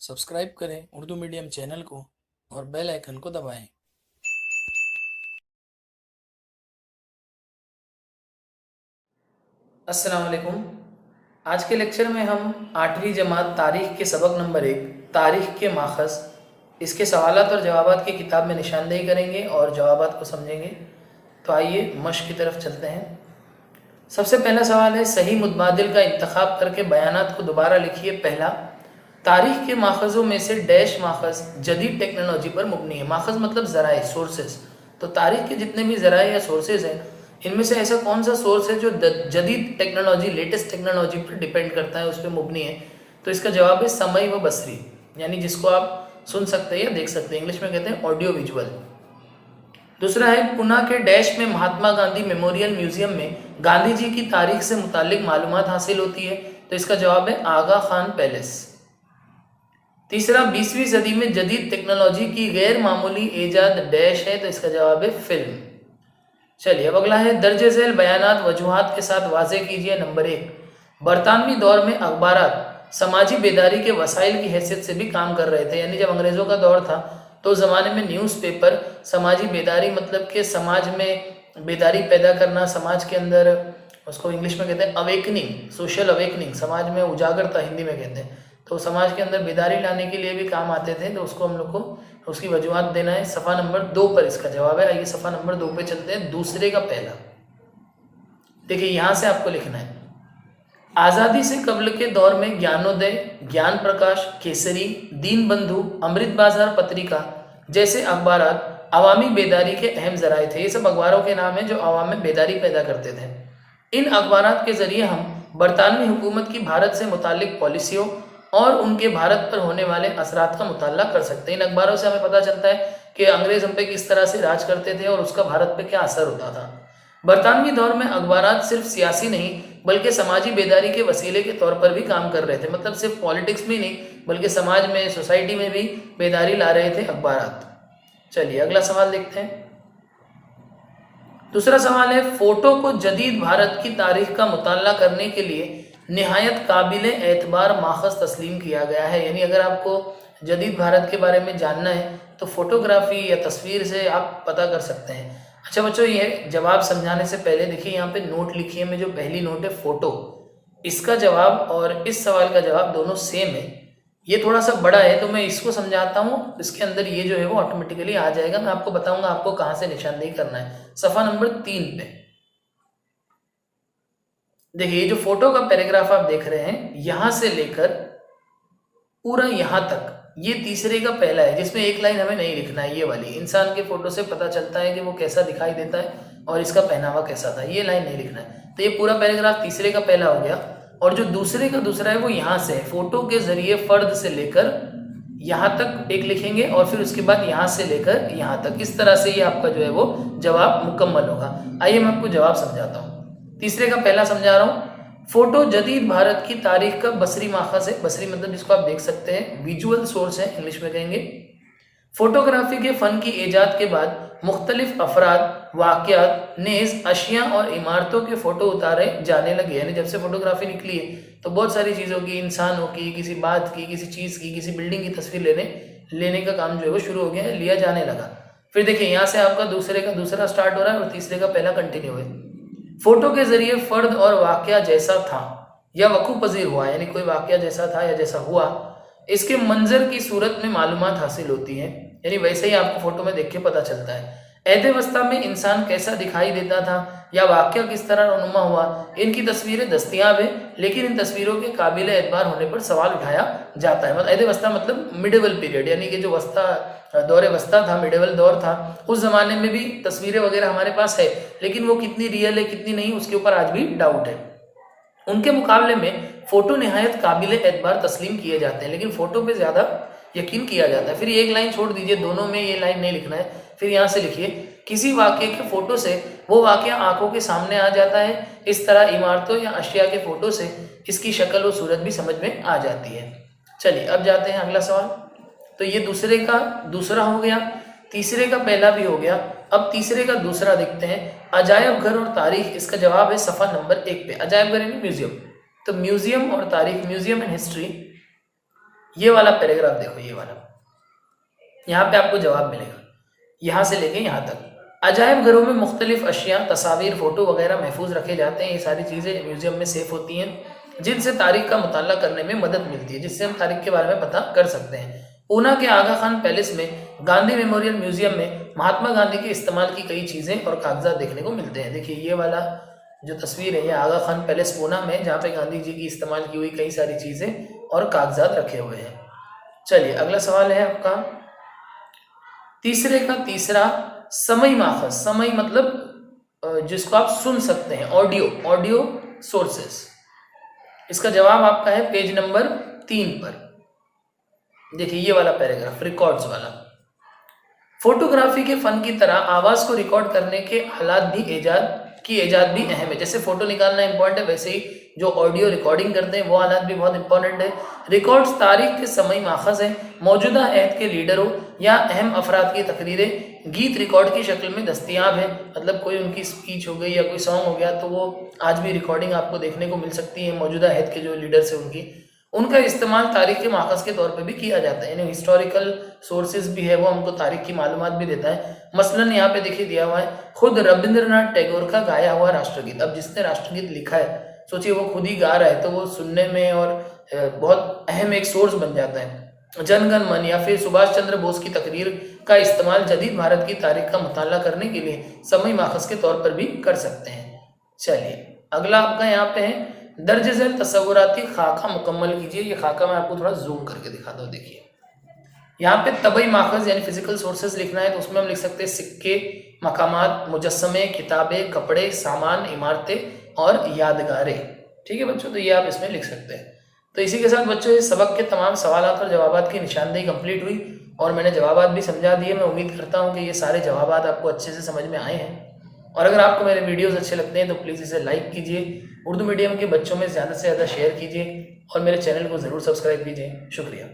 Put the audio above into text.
Subscribe करें Urdu medium channel को और बेल आइकन को दबाएं। अस्सलाम वालेकुम। आज के लेक्चर में हम 8वीं जमात तारीख़ के सबक नंबर 1 तारीख़ के माखज़ इसके सवालात और जवाबात की किताब में निशानदेही करेंगे और जवाबात को समझेंगे। तो आइए मश्क की तरफ चलते हैं। सबसे पहला सवाल है, सही मुतबादिल का इंतखाब करके बयानात को दोबारा लिखिए। पहला, तारीख़ के माखज़ों में से डैश माखज़ जदीद टेक्नोलॉजी पर मुबनी है। माखज़ मतलब ज़राए, सोर्सेज। तो तारीख़ के जितने भी ज़राए या सोर्सेज हैं, इनमें से ऐसा कौन सा सोर्स है जो जदीद टेक्नोलॉजी, लेटेस्ट टेक्नोलॉजी पर डिपेंड करता है, उस पर मुबनी है? तो इसका जवाब है समई व बसरी, यानी जिसको आप सुन सकते हैं या देख सकते हैं, इंग्लिश में कहते हैं ऑडियो विजुअल। दूसरा है, पुणे के डैश में महात्मा गांधी मेमोरियल म्यूजियम में गांधी जी की तारीख से मुतालिक मालूमात हासिल होती है। तो इसका जवाब है आगा खान पैलेस। तीसरा, 20वीं सदी में जदीद टेक्नोलॉजी की गैर मामूली ईजाद डैश है। तो इसका जवाब है फिल्म। चलिए अब अगला है, दर्ज झैल बयानात वजूहात के साथ वाजे कीजिए। नंबर 1, बरतानवी दौर में अखबारात समाजी बेदारी के वसाइल की हैसियत से भी काम कर रहे थे। यानी जब अंग्रेज़ों का दौर था तो उस ज़माने में न्यूज़पेपर समाजी बेदारी, मतलब कि समाज में बेदारी पैदा करना, समाज के अंदर, उसको इंग्लिश में कहते हैं अवेकनिंग, सोशल अवेकनिंग, समाज में उजागरता हिंदी में कहते हैं। तो समाज के अंदर बेदारी लाने के लिए भी काम आते थे। तो उसको हम लोग को उसकी वजूहात देना है। सफ़ा नंबर 2 पर इसका जवाब है। आइए सफ़ा नंबर 2 पे चलते हैं। दूसरे का पहला देखिए, यहाँ से आपको लिखना है, आज़ादी से कबल के दौर में ज्ञानोदय, ज्ञान प्रकाश, केसरी, दीन बंधु, अमृत बाजार पत्रिका जैसे अखबारात अवामी बेदारी के अहम जराए थे। ये सब अखबारों के नाम हैं जो अवाम में बेदारी पैदा करते थे। इन अखबारात के जरिए हम बरतानवी हुकूमत की भारत से मुतालिक पॉलिसियों और उनके भारत पर होने वाले असरात का मुताला कर सकते हैं। इन अखबारों से हमें पता चलता है कि अंग्रेज हम पे किस तरह से राज करते थे और उसका भारत पे क्या असर होता था। बरतानवी दौर में अखबारात सिर्फ सियासी नहीं बल्कि समाजी बेदारी के वसीले के तौर पर भी काम कर रहे थे। मतलब सिर्फ पॉलिटिक्स में नहीं बल्कि समाज में, सोसाइटी में भी बेदारी ला रहे थे अखबारात। चलिए अगला सवाल देखते हैं। दूसरा सवाल है, फोटो को जदीद भारत की तारीख का मुताला करने के लिए निहायत काबिल एतबार माखज़ तस्लीम किया गया है। यानी अगर आपको जदीद भारत के बारे में जानना है तो फोटोग्राफी या तस्वीर से आप पता कर सकते हैं। अच्छा बच्चों, ये जवाब समझाने से पहले देखिए यहाँ पे नोट लिखिए में जो पहली नोट है फोटो, इसका जवाब और इस सवाल का जवाब दोनों सेम है। ये थोड़ा सा बड़ा है तो मैं इसको समझाता हूँ, इसके अंदर ये जो है वो ऑटोमेटिकली आ जाएगा। मैं आपको बताऊंगा आपको कहाँ से निशानदेही करना है। सफ़ा नंबर 3 पे देखिए, ये जो फोटो का पैराग्राफ आप देख रहे हैं, यहां से लेकर पूरा यहां तक, ये तीसरे का पहला है जिसमें एक लाइन हमें नहीं लिखना है। ये वाली इंसान के फोटो से पता चलता है कि वो कैसा दिखाई देता है और इसका पहनावा कैसा था, ये लाइन नहीं लिखना है। तो ये पूरा पैराग्राफ तीसरे का पहला हो गया। और जो दूसरे का दूसरा है वो यहाँ से है, फोटो के जरिए फर्द से लेकर यहाँ तक एक लिखेंगे और फिर उसके बाद यहाँ से लेकर यहाँ तक। इस तरह से ये आपका जो है वो जवाब मुकम्मल होगा। आइए मैं आपको जवाब समझाता हूँ। तीसरे का पहला समझा रहा हूँ। फोटो जदीद भारत की तारीख का बसरी माखज़ है। बसरी मतलब जिसको आप देख सकते हैं, विजुअल सोर्स है, इंग्लिश में कहेंगे। फोटोग्राफी के फ़न की ईजाद के बाद मुख्तलिफ अफराद, वाक़यात, नेज़ अशिया और इमारतों के फ़ोटो उतारे जाने लगे। यानी जब से फोटोग्राफी निकली है तो बहुत सारी चीज़ों की, इंसानों की, किसी बात की, किसी चीज़ की, किसी बिल्डिंग की तस्वीर लेने का काम जो है वो शुरू हो गया है, लिया जाने लगा। फिर देखिए यहाँ से आपका दूसरे का दूसरा स्टार्ट हो रहा है और तीसरे का पहला कंटिन्यू है। फोटो के जरिए फर्द और वाकया जैसा था या वकू पजीर हुआ, यानी कोई वाकया जैसा था या जैसा हुआ, इसके मंजर की सूरत में मालूमात हासिल होती है। यानी वैसे ही आपको फोटो में देख के पता चलता है। ऐदे वस्ता में इंसान कैसा दिखाई देता था या वाकया किस तरह रूनुमा हुआ, इनकी तस्वीरें दस्तियाब है, लेकिन इन तस्वीरों के काबिल एतबार होने पर सवाल उठाया जाता है। मतलब ऐदे वस्ता मतलब मिडिवल पीरियड, यानी कि जो वस्ता दौरे वस्ता था, मिडिवल दौर था, उस जमाने में भी तस्वीरें वगैरह हमारे पास है, लेकिन वो कितनी रियल है कितनी नहीं उसके ऊपर आज भी डाउट है। उनके मुकाबले में फोटो निहायत काबिल एतबार तस्लीम किए जाते हैं, लेकिन फोटो पे ज़्यादा यकीन किया जाता है। फिर एक लाइन छोड़ दीजिए, दोनों में ये लाइन नहीं लिखना है। फिर यहाँ से लिखिए, किसी वाक़े के फ़ोटो से वो वाक़या आंखों के सामने आ जाता है, इस तरह इमारतों या अशिया के फ़ोटो से इसकी शक्ल और सूरत भी समझ में आ जाती है। चलिए अब जाते हैं अगला सवाल। तो ये दूसरे का दूसरा हो गया, तीसरे का पहला भी हो गया। अब तीसरे का दूसरा देखते हैं, अजायब घर और तारीख। इसका जवाब है सफ़ा नंबर 1 पे। अजायब घर यानी म्यूजियम। तो म्यूजियम और तारीख, म्यूजियम एंड हिस्ट्री, ये वाला पैराग्राफ देखो, ये वाला, यहाँ पे आपको जवाब मिलेगा, यहाँ से लेके यहाँ तक। अजायब घरों में मुख्तलिफ अशिया, तस्वीर, फ़ोटो वगैरह महफूज रखे जाते हैं। ये सारी चीज़ें म्यूज़ियम में सेफ होती हैं, जिनसे तारीख का मुताला करने में मदद मिलती है, जिससे हम तारीख के बारे में पता कर सकते हैं। पूना के आगा खान पैलेस में गांधी मेमोरियल म्यूजियम में महात्मा गांधी के इस्तेमाल की कई चीज़ें और कागजात देखने को मिलते हैं। देखिए ये वाला जो तस्वीर है, ये आगा खान पैलेस पूना में, जहाँ पे गांधी जी की इस्तेमाल की हुई कई सारी चीज़ें और कागजात रखे हुए हैं। चलिए अगला सवाल है आपका तीसरे का तीसरा, समय माखज। समय मतलब जिसको आप सुन सकते हैं, ऑडियो सोर्सेस। इसका जवाब आपका है पेज नंबर 3 पर। देखिए ये वाला पैराग्राफ, रिकॉर्ड्स वाला। फोटोग्राफी के फन की तरह आवाज को रिकॉर्ड करने के हालात भी इजाद भी अहम है। जैसे फोटो निकालना इंपॉर्टेंट है, वैसे ही जो ऑडियो रिकॉर्डिंग करते हैं वो हालात भी बहुत इंपॉर्टेंट है। रिकॉर्ड्स तारीख के समय माखज है। मौजूदा अहद के लीडरों या अहम अफराद की तकरीरें गीत रिकॉर्ड की शक्ल में दस्तियाब है। मतलब कोई उनकी स्पीच हो गई या कोई सॉन्ग हो गया तो वो आज भी रिकॉर्डिंग आपको देखने को मिल सकती है। मौजूदा अहद के जो लीडर्स हैं उनका इस्तेमाल तारीख के माखज के तौर पे भी किया जाता है। यानी हिस्टोरिकल सोर्सेज भी है, वो हमको तारीख की मालूमात भी देता है। मसलन यहाँ पे देखिए दिया हुआ है, खुद रविंद्रनाथ टैगोर का गाया हुआ राष्ट्रगीत। अब जिसने राष्ट्रगीत लिखा है, सोचिए वो खुद ही गा रहा है, तो वो सुनने में और बहुत अहम एक सोर्स बन जाता है। जनगण मन या फिर सुभाष चंद्र बोस की तकरीर का इस्तेमाल जदीद भारत की तारीख का मुताला करने के लिए समय माखज के तौर पर भी कर सकते हैं। चलिए अगला आपका यहाँ पे है, दर्ज झेल तस्वुराती खाका मुकम्मल कीजिए। ये खाका मैं आपको थोड़ा जूम करके दिखाता हूँ। देखिए यहाँ पे तबई माखज यानी फिजिकल सोर्सेज लिखना है, तो उसमें हम लिख सकते हैं सिक्के, मकामात, मुजस्समे, किताबें, कपड़े, सामान, इमारतें और यादगारें। ठीक है बच्चों, तो ये आप इसमें लिख सकते हैं। तो इसी के साथ बच्चों इस सबक के तमाम सवालात और जवाबात की निशानदेही कंप्लीट हुई और मैंने जवाबात भी समझा दिए। मैं उम्मीद करता हूँ कि ये सारे जवाबात आपको अच्छे से समझ में आए हैं। और अगर आपको मेरे वीडियोस अच्छे लगते हैं तो प्लीज़ इसे लाइक कीजिए, उर्दू मीडियम के बच्चों में ज़्यादा से ज़्यादा शेयर कीजिए और मेरे चैनल को ज़रूर सब्सक्राइब कीजिए। शुक्रिया।